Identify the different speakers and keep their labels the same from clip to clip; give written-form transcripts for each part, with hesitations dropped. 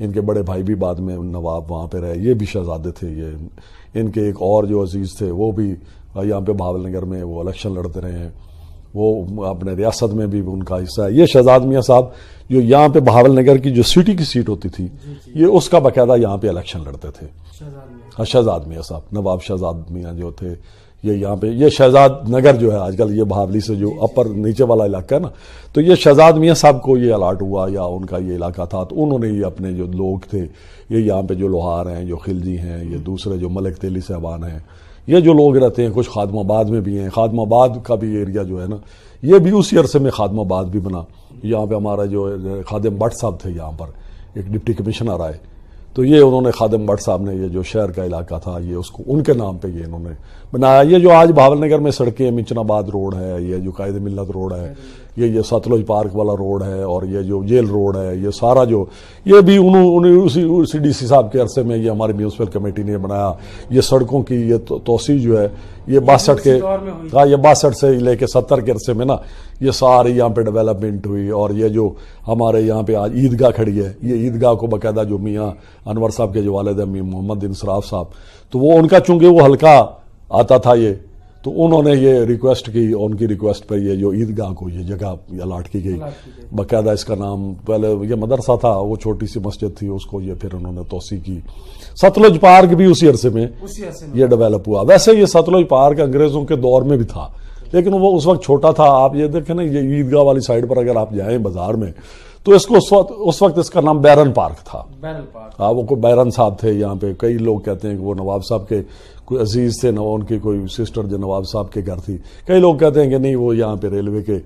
Speaker 1: ان کے بڑے بھائی بھی بعد میں نواب وہاں پہ رہے، یہ بھی شہزادے تھے، یہ ان کے ایک اور جو عزیز تھے وہ بھی یہاں پہ بہاول نگر میں وہ الیکشن لڑتے رہے ہیں، وہ اپنے ریاست میں بھی ان کا حصہ ہے۔ یہ شہزاد میاں صاحب جو یہاں پہ بہاول نگر کی جو سٹی کی سیٹ ہوتی تھی یہ اس کا باقاعدہ یہاں پہ الیکشن لڑتے تھے، شہزاد میاں صاحب، نواب شہزاد میاں جو تھے یہ یہاں پہ، یہ شہزاد نگر جو ہے آج کل یہ بہاولی سے جو اپر نیچے والا علاقہ ہے نا، تو یہ شہزاد میاں صاحب کو یہ الاٹ ہوا یا ان کا یہ علاقہ تھا، تو انہوں نے یہ اپنے جو لوگ تھے یہ یہاں پہ جو لوہار ہیں، جو خلجی ہیں، یہ دوسرے جو ملک تیلی صاحبان ہیں، یہ جو لوگ رہتے ہیں، کچھ خادم آباد میں بھی ہیں، خادم آباد کا بھی ایریا جو ہے نا یہ بھی اسی عرصے میں خادم آباد بھی بنا، یہاں پہ ہمارا جو خادم بٹ صاحب تھے یہاں پر ایک ڈپٹی کمشنر آئے، تو یہ انہوں نے خادم بٹ صاحب نے یہ جو شہر کا علاقہ تھا یہ اس کو ان کے نام پہ یہ انہوں نے بنایا۔ یہ جو آج بہاول نگر میں سڑکیں، منچن آباد روڈ ہے، یہ جو قائد ملت روڈ ہے، یہ ستلج پارک والا روڈ ہے، اور یہ جو جیل روڈ ہے، یہ سارا جو یہ بھی انہوں اسی ڈی سی صاحب کے عرصے میں یہ ہماری میونسپل کمیٹی نے بنایا۔ یہ سڑکوں کی یہ توسیع جو ہے یہ 62 سے لے کے 70 کے عرصے میں نا یہ ساری یہاں پہ ڈیولپمنٹ ہوئی، اور یہ جو ہمارے یہاں پہ آج عیدگاہ کھڑی ہے، یہ عیدگاہ کو باقاعدہ جو میاں انور صاحب کے جو والد ہیں محمد انصراف صاحب، تو وہ ان کا چونکہ وہ حلقہ آتا تھا یہ، تو انہوں نے یہ ریکویسٹ کی، ان کی ریکویسٹ پہ یہ جو عیدگاہ کو یہ جگہ الاٹ کی گئی، باقاعدہ اس کا نام پہلے یہ مدرسہ تھا، وہ چھوٹی سی مسجد تھی، اس کو یہ پھر انہوں نے توسیع کی۔ ستلج پارک بھی اسی عرصے میں یہ ڈیولپ ہوا۔ ویسے یہ ستلج پارک انگریزوں کے دور میں بھی تھا لیکن وہ اس وقت چھوٹا تھا۔ آپ یہ دیکھیں نا یہ عیدگاہ والی سائڈ پر اگر آپ جائیں بازار میں تو اس کو اس وقت اس کا نام بیرن پارک تھا۔ ہاں وہ کوئی بیرن صاحب تھے یہاں پہ، کئی لوگ کہتے ہیں کہ وہ نواب صاحب کے کوئی عزیز تھے، ان کی کوئی سسٹر جو نواب صاحب کے گھر تھی، کئی لوگ کہتے ہیں کہ نہیں وہ یہاں پہ ریلوے کے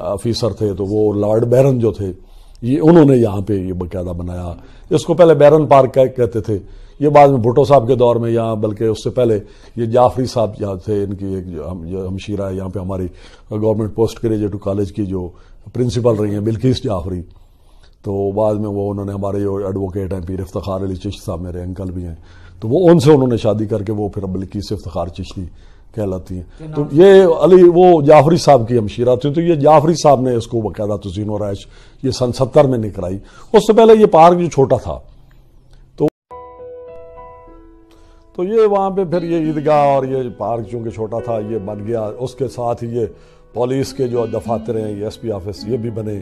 Speaker 1: آفیسر تھے، تو وہ لارڈ بیرن جو تھے یہ انہوں نے یہاں پہ یہ باقاعدہ بنایا۔ اس کو پہلے بیرن پارک کہتے تھے، یہ بعد میں بھٹو صاحب کے دور میں یہاں، بلکہ اس سے پہلے یہ جعفری صاحب یہاں تھے، ان کی ایک ہمشیرہ ہے یہاں پہ ہماری گورنمنٹ پوسٹ گریجویٹ کالج کی جو پرنسپل رہی ہیں بلقیس جعفری، تو بعد میں وہ انہوں نے ہمارے جو ایڈوکیٹ ہیں پیر افتخار علی چشتی صاحب میرے انکل بھی ہیں، تو وہ ان سے انہوں نے شادی کر کے وہ پھر بلقیس افتخار چشتی کہلاتی ہیں۔ تو یہ علی وہ جعفری صاحب کی ہمشیرہ تھی، تو یہ جعفری صاحب نے اس کو باقاعدہ تزئین و رائش یہ سن 70 میں نکرائی۔ اس سے پہلے یہ پارک جو چھوٹا تھا تو یہ وہاں پہ پھر یہ عیدگاہ اور یہ پارک چونکہ چھوٹا تھا یہ بن گیا، اس کے ساتھ ہی یہ پولیس کے جو دفاتر ہیں، یہ ایس پی آفس یہ بھی بنے،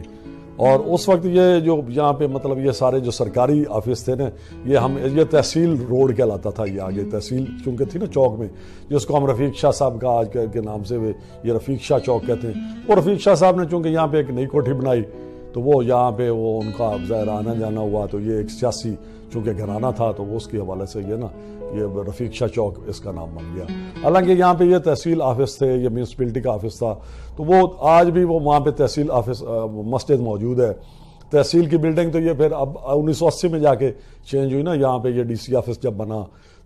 Speaker 1: اور اس وقت یہ جو یہاں پہ مطلب یہ سارے جو سرکاری آفس تھے نا یہ تحصیل روڈ کہلاتا تھا، یہ آگے تحصیل چونکہ تھی نا چوک میں، جس کو ہم رفیق شاہ صاحب کا آج کے نام سے یہ رفیق شاہ چوک کہتے ہیں، وہ رفیق شاہ صاحب نے چونکہ یہاں پہ ایک نئی کوٹھی بنائی تو وہ یہاں پہ وہ ان کا ظاہر آنا جانا ہوا، تو یہ ایک سیاسی چونکہ گھرانہ تھا تو وہ اس کے حوالے سے یہ نا یہ رفیق شاہ چوک اس کا نام بن گیا۔ حالانکہ یہاں پہ یہ تحصیل آفس تھے، یہ میونسپلٹی کا آفس تھا، تو وہ آج بھی وہ وہاں پہ تحصیل آفس مسجد موجود ہے۔ تحصیل کی بلڈنگ تو یہ پھر اب 1980 میں جا کے چینج ہوئی نا، یہاں پہ یہ ڈی سی آفس جب بنا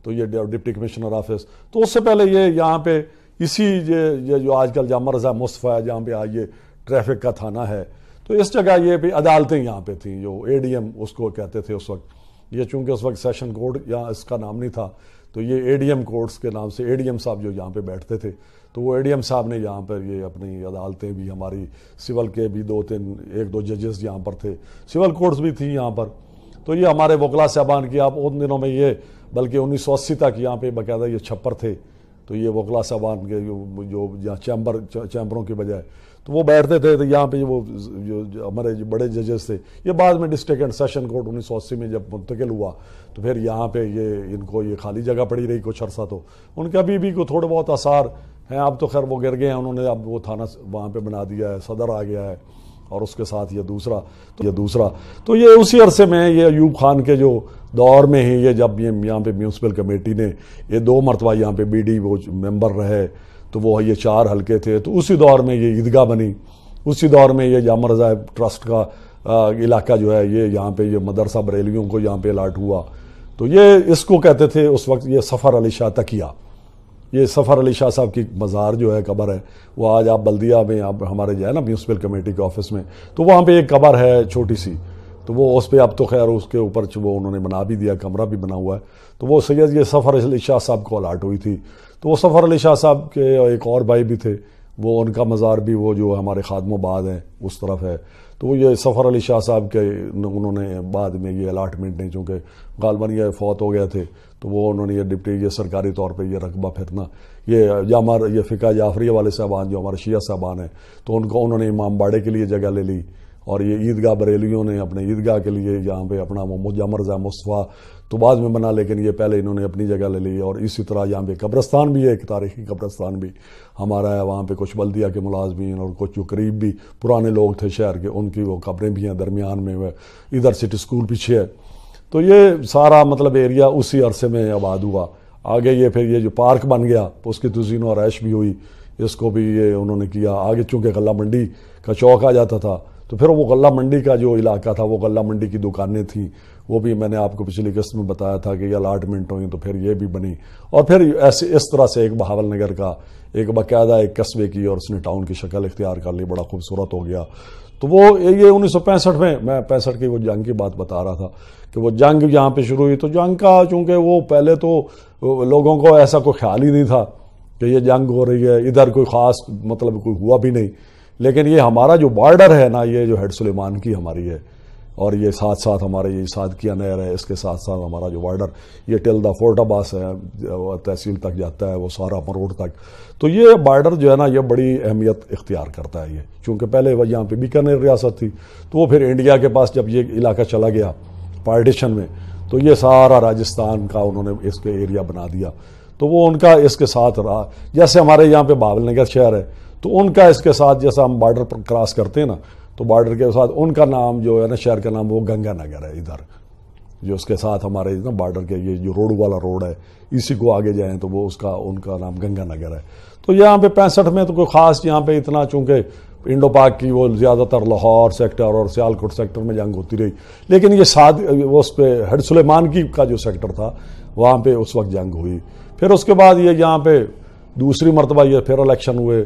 Speaker 1: تو یہ ڈپٹی کمشنر آفس، تو اس سے پہلے یہ یہاں پہ اسی یہ جو آج کل جامع رضا مصطفیٰ جہاں پہ آج یہ ٹریفک کا تھانہ ہے، تو اس جگہ یہ بھی عدالتیں یہاں پہ تھیں، جو اے ڈی ایم اس کو کہتے تھے اس وقت، یہ چونکہ اس وقت سیشن کورٹ یہاں اس کا نام نہیں تھا تو یہ اے ڈی ایم کورٹس کے نام سے اے ڈی ایم صاحب جو یہاں پہ بیٹھتے تھے، تو وہ اے ڈی ایم صاحب نے یہاں پر یہ اپنی عدالتیں بھی، ہماری سول کے بھی 1-2 ججز یہاں پر تھے، سول کورٹس بھی تھی یہاں پر، تو یہ ہمارے وکلا صاحبان کی آپ ان دنوں میں یہ بلکہ 1980 تک یہاں پہ باقاعدہ یہ چھپر تھے، تو یہ وکلا صاحبان کے جو یہاں چیمبروں کی بجائے تو وہ بیٹھتے تھے، تو یہاں پہ وہ جو ہمارے بڑے ججز تھے، یہ بعد میں ڈسٹرکٹ اینڈ سیشن کورٹ 1980 میں جب منتقل ہوا تو پھر یہاں پہ یہ ان کو یہ خالی جگہ پڑی رہی کچھ عرصہ، تو ان کے ابھی بھی کو تھوڑے بہت آثار ہیں، اب تو خیر وہ گر گئے ہیں، انہوں نے اب وہ تھانہ وہاں پہ بنا دیا ہے، صدر آ گیا ہے، اور اس کے ساتھ یہ دوسرا تو یہ اسی عرصے میں یہ ایوب خان کے جو دور میں ہی یہ جب یہاں پہ میونسپل کمیٹی نے یہ 2 مرتبہ یہاں پہ بی ڈی وہ ممبر رہے، تو وہ یہ 4 حلقے تھے، تو اسی دور میں یہ عیدگاہ بنی، اسی دور میں یہ جامع رضا ٹرسٹ کا علاقہ جو ہے یہ یہاں پہ یہ مدرسہ بریلیوں کو یہاں پہ الاٹ ہوا، تو یہ اس کو کہتے تھے اس وقت یہ سفر علی شاہ تکیہ، یہ سفر علی شاہ صاحب کی مزار جو ہے قبر ہے، وہ آج آپ بلدیہ میں آپ ہمارے جو ہے نا میونسپل کمیٹی کے آفس میں، تو وہاں پہ ایک قبر ہے چھوٹی سی، تو وہ اس پہ اب تو خیر اس کے اوپر وہ انہوں نے بنا بھی دیا، کمرہ بھی بنا ہوا ہے، تو وہ سید یہ سفر علی شاہ صاحب کو الاٹ ہوئی تھی، تو وہ سفر علی شاہ صاحب کے ایک اور بھائی بھی تھے، وہ ان کا مزار بھی وہ جو ہمارے خادم آباد ہیں اس طرف ہے. تو وہ یہ سفر علی شاہ صاحب کے انہوں نے بعد میں یہ الاٹمنٹ نہیں، چونکہ غالباً یہ فوت ہو گئے تھے تو وہ انہوں نے یہ ڈپٹی یہ سرکاری طور پہ یہ رقبہ پھرنا یہ یہ فقہ جعفریہ والے صاحبان جو ہمارے شیعہ صاحبان ہیں تو انہوں نے امام باڑے کے لیے جگہ لے لی، اور یہ عیدگاہ بریلیوں نے اپنے عیدگاہ کے لیے یہاں پہ اپنا مرزا مصطفیٰ تو بعد میں بنا، لیکن یہ پہلے انہوں نے اپنی جگہ لے لی. اور اسی طرح یہاں پہ قبرستان بھی ہے، ایک تاریخی قبرستان بھی ہمارا ہے، وہاں پہ کچھ بلدیہ کے ملازمین اور کچھ جو قریب بھی پرانے لوگ تھے شہر کے ان کی وہ قبریں بھی ہیں درمیان میں، ادھر سٹی اسکول پیچھے ہے. تو یہ سارا مطلب ایریا اسی عرصے میں آباد ہوا. آگے یہ پھر یہ جو پارک بن گیا اس کی تزئین و آرائش بھی ہوئی، اس کو بھی یہ انہوں نے کیا. آگے چونکہ غلہ منڈی کا چوک آ جاتا تھا تو پھر وہ غلہ منڈی کا جو علاقہ تھا وہ غلہ منڈی کی دکانیں تھیں، وہ بھی میں نے آپ کو پچھلی قسط میں بتایا تھا کہ یہ الاٹمنٹ ہوئی تو پھر یہ بھی بنی. اور پھر ایسے اس طرح سے ایک بہاول نگر کا ایک باقاعدہ ایک قصبے کی اور اس نے ٹاؤن کی شکل اختیار کر لی، بڑا خوبصورت ہو گیا. تو وہ یہ 1965 میں 65 کی وہ جنگ کی بات بتا رہا تھا کہ وہ جنگ یہاں پہ شروع ہوئی. تو جنگ کا چونکہ وہ پہلے تو لوگوں کو ایسا کوئی خیال ہی نہیں تھا کہ یہ جنگ ہو رہی ہے، ادھر کوئی خاص مطلب کوئی ہوا بھی نہیں. لیکن یہ ہمارا جو بارڈر ہے نا، یہ جو ہیڈ سلیمان کی ہماری ہے، اور یہ ساتھ ساتھ ہمارے یہ صادقیہ نہر ہے، اس کے ساتھ ساتھ ہمارا جو بارڈر یہ ٹل دا فورٹ عباس ہے، تحصیل تک جاتا ہے، وہ سارا مروڑ تک. تو یہ بارڈر جو ہے نا یہ بڑی اہمیت اختیار کرتا ہے. یہ چونکہ پہلے وہ یہاں پہ بیکانیر ریاست تھی تو وہ پھر انڈیا کے پاس جب یہ علاقہ چلا گیا پارٹیشن میں تو یہ سارا راجستھان کا انہوں نے اس کے ایریا بنا دیا. تو وہ ان کا اس کے ساتھ رہا، جیسے ہمارے یہاں پہ بہاول نگر شہر ہے تو ان کا اس کے ساتھ جیسا ہم بارڈر پر کراس کرتے ہیں نا تو بارڈر کے ساتھ ان کا نام جو ہے نا شہر کا نام وہ گنگا نگر ہے. ادھر جو اس کے ساتھ ہمارے نا بارڈر کے یہ جو روڈ والا روڈ ہے اسی کو آگے جائیں تو وہ ان کا نام گنگا نگر ہے. تو یہاں پہ 65 میں تو کوئی خاص یہاں پہ اتنا چونکہ انڈو پاک کی وہ زیادہ تر لاہور سیکٹر اور سیالکوٹ سیکٹر میں جنگ ہوتی رہی، لیکن یہ اس پہ ہیڈ سلیمان کی کا جو سیکٹر تھا وہاں پہ اس وقت جنگ ہوئی. پھر اس کے بعد یہ یہاں پہ دوسری مرتبہ یہ پھر الیکشن ہوئے.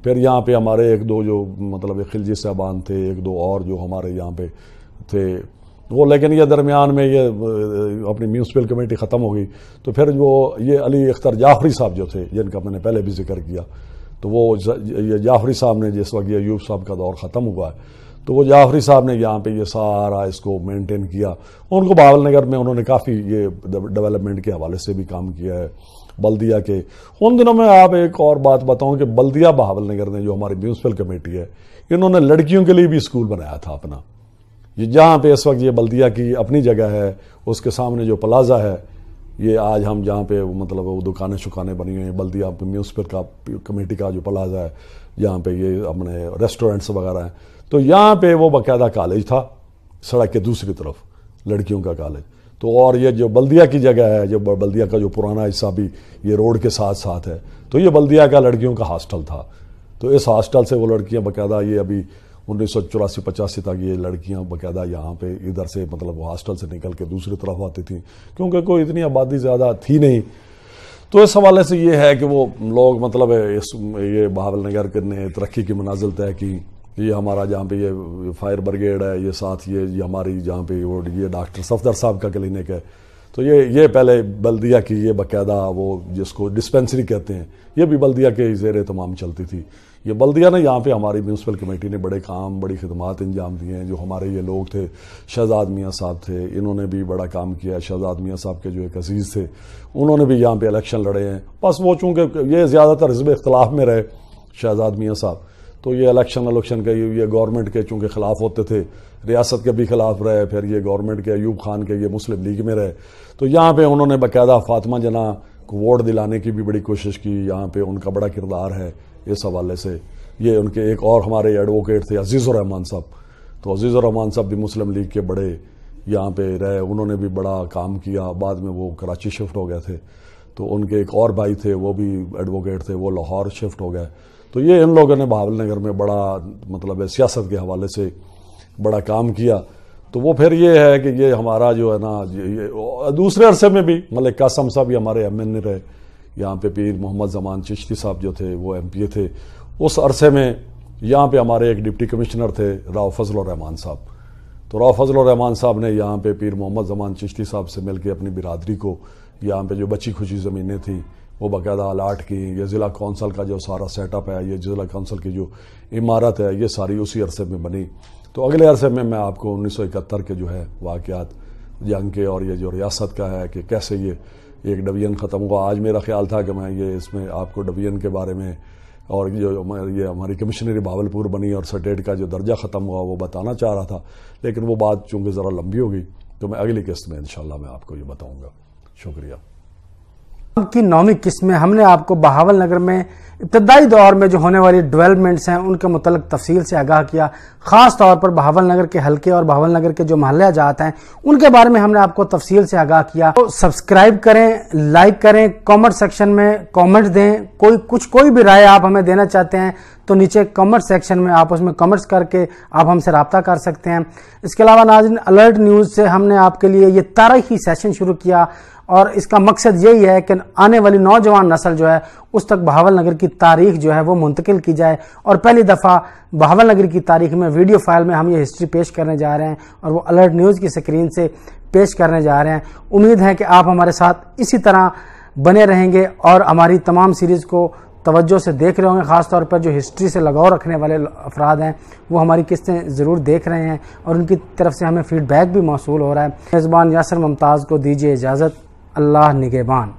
Speaker 1: پھر یہاں پہ ہمارے ایک دو جو مطلب خلجی صاحبان تھے، ایک دو اور جو ہمارے یہاں پہ تھے وہ، لیکن یہ درمیان میں یہ اپنی میونسپل کمیٹی ختم ہو گئی. تو پھر وہ یہ علی اختر جعفری صاحب جو تھے جن کا میں نے پہلے بھی ذکر کیا، تو وہ یہ جعفری صاحب نے جس وقت یہ ایوب صاحب کا دور ختم ہوا ہے تو وہ جعفری صاحب نے یہاں پہ یہ سارا اس کو مینٹین کیا. ان کو بہاول نگر میں انہوں نے کافی یہ ڈیولپمنٹ کے حوالے سے بھی کام کیا ہے. بلدیہ کے ان دنوں میں آپ ایک اور بات بتاؤں کہ بلدیہ بہاول نگر نے جو ہماری میونسپل کمیٹی ہے انہوں نے لڑکیوں کے لیے بھی اسکول بنایا تھا اپنا. یہ جہاں پہ اس وقت یہ بلدیہ کی اپنی جگہ ہے اس کے سامنے جو پلازا ہے، یہ آج ہم جہاں پہ مطلب وہ دکانیں شکانیں بنی ہوئی ہیں بلدیہ میونسپل کا کمیٹی کا جو پلازا ہے جہاں پہ یہ اپنے ریسٹورنٹس وغیرہ ہیں، تو یہاں پہ وہ باقاعدہ کالج تھا سڑک کے دوسری طرف لڑکیوں کا کالج. تو اور یہ جو بلدیہ کی جگہ ہے، جو بلدیہ کا جو پرانا حصہ بھی یہ روڈ کے ساتھ ساتھ ہے، تو یہ بلدیہ کا لڑکیوں کا ہاسٹل تھا. تو اس ہاسٹل سے وہ لڑکیاں باقاعدہ یہ ابھی 1984-85 تک یہ لڑکیاں باقاعدہ یہاں پہ ادھر سے مطلب وہ ہاسٹل سے نکل کے دوسری طرف آتی تھیں کیونکہ کوئی اتنی آبادی زیادہ تھی نہیں. تو اس حوالے سے یہ ہے کہ وہ لوگ مطلب یہ بہاول نگر نے ترقی کی منازل طے کی. یہ ہمارا جہاں پہ یہ فائر بریگیڈ ہے، یہ ساتھ یہ ہماری جہاں پہ وہ یہ ڈاکٹر صفدر صاحب کا کلینک ہے، تو یہ پہلے بلدیہ کی یہ باقاعدہ وہ جس کو ڈسپینسری کہتے ہیں یہ بھی بلدیہ کے زیر تمام چلتی تھی. یہ بلدیہ نے یہاں پہ ہماری میونسپل کمیٹی نے بڑے کام بڑی خدمات انجام دیے ہیں. جو ہمارے یہ لوگ تھے شہزاد میاں صاحب تھے، انہوں نے بھی بڑا کام کیا. شہزاد میاں صاحب کے جو ایک عزیز تھے انہوں نے بھی یہاں پہ الیکشن لڑے ہیں. بس وہ چونکہ یہ زیادہ تر حزب اختلاف میں رہے شہزاد میاں صاحب، تو یہ الیکشن کے یہ گورنمنٹ کے چونکہ خلاف ہوتے تھے، ریاست کے بھی خلاف رہے، پھر یہ گورنمنٹ کے ایوب خان کے یہ مسلم لیگ میں رہے. تو یہاں پہ انہوں نے باقاعدہ فاطمہ جناح کو ووٹ دلانے کی بھی بڑی کوشش کی. یہاں پہ ان کا بڑا کردار ہے اس حوالے سے. یہ ان کے ایک اور ہمارے ایڈوکیٹ تھے عزیز الرحمان صاحب، تو عزیز الرحمان صاحب بھی مسلم لیگ کے بڑے یہاں پہ رہے، انہوں نے بھی بڑا کام کیا. بعد میں وہ کراچی شفٹ ہو گئے تھے. تو ان کے ایک اور بھائی تھے وہ بھی ایڈوکیٹ تھے، وہ لاہور شفٹ ہو گئے. تو یہ ان لوگوں نے بہاول نگر میں بڑا مطلب سیاست کے حوالے سے بڑا کام کیا. تو وہ پھر یہ ہے کہ یہ ہمارا جو ہے نا دوسرے عرصے میں بھی ملک قاسم صاحب بھی ہمارے ایم این اے رہے. یہاں پہ پیر محمد زمان چشتی صاحب جو تھے وہ ایم پی اے تھے. اس عرصے میں یہاں پہ ہمارے ایک ڈپٹی کمشنر تھے راؤ فضل الرحمان صاحب. تو راؤ فضل الرحمان صاحب نے یہاں پہ پیر محمد زمان چشتی صاحب سے مل کے اپنی برادری کو یہاں پہ جو بچی کھچی زمینیں تھیں وہ باقاعدہ الاٹ کی. یہ ضلع کونسل کا جو سارا سیٹ اپ ہے, یہ ضلع کونسل کی جو عمارت ہے, یہ ساری اسی عرصے میں بنی. تو اگلے عرصے میں آپ کو 1971 کے جو ہے واقعات جنگ کے اور یہ جو ریاست کا ہے کہ کیسے یہ ایک ڈویژن ختم ہوا. آج میرا خیال تھا کہ میں یہ اس میں آپ کو ڈویژن کے بارے میں اور جو یہ ہماری کمشنری بھاولپور بنی اور سٹیٹ کا جو درجہ ختم ہوا وہ بتانا چاہ رہا تھا, لیکن وہ بات چونکہ ذرا لمبی ہو گئی تو میں اگلی قسط میں انشاءاللہ میں آپ کو یہ بتاؤں گا. شکریہ.
Speaker 2: کی 9ویں قسط میں ہم نے آپ کو بہاول نگر میں ابتدائی دور میں جو ہونے والی ڈیولپمنٹس ہیں ان کے متعلق تفصیل سے آگاہ کیا. خاص طور پر بہاول نگر کے حلقے اور بہاول نگر کے جو محلہ جات ہیں ان کے بارے میں ہم نے آپ کو تفصیل سے آگاہ کیا. تو سبسکرائب کریں, لائک کریں, کامنٹ سیکشن میں کامنٹ دیں. کوئی بھی رائے آپ ہمیں دینا چاہتے ہیں تو نیچے کامنٹ سیکشن میں آپ اس میں کامنٹس کر کے آپ ہم سے رابطہ کر سکتے ہیں. اس کے علاوہ ناظرین, الرٹ نیوز سے ہم نے آپ کے لیے یہ تاریخی سیشن شروع کیا اور اس کا مقصد یہی ہے کہ آنے والی نوجوان نسل جو ہے اس تک بہاول نگر کی تاریخ جو ہے وہ منتقل کی جائے. اور پہلی دفعہ بہاول نگر کی تاریخ میں ویڈیو فائل میں ہم یہ ہسٹری پیش کرنے جا رہے ہیں اور وہ الرٹ نیوز کی سکرین سے پیش کرنے جا رہے ہیں. امید ہے کہ آپ ہمارے ساتھ اسی طرح بنے رہیں گے اور ہماری تمام سیریز کو توجہ سے دیکھ رہے ہوں گے. خاص طور پر جو ہسٹری سے لگاؤ رکھنے والے افراد ہیں وہ ہماری قسطیں ضرور دیکھ رہے ہیں اور ان کی طرف سے ہمیں فیڈ بیک بھی موصول ہو رہا ہے. میزبان یاسر ممتاز کو دیجیے اجازت. اللہ نگہبان.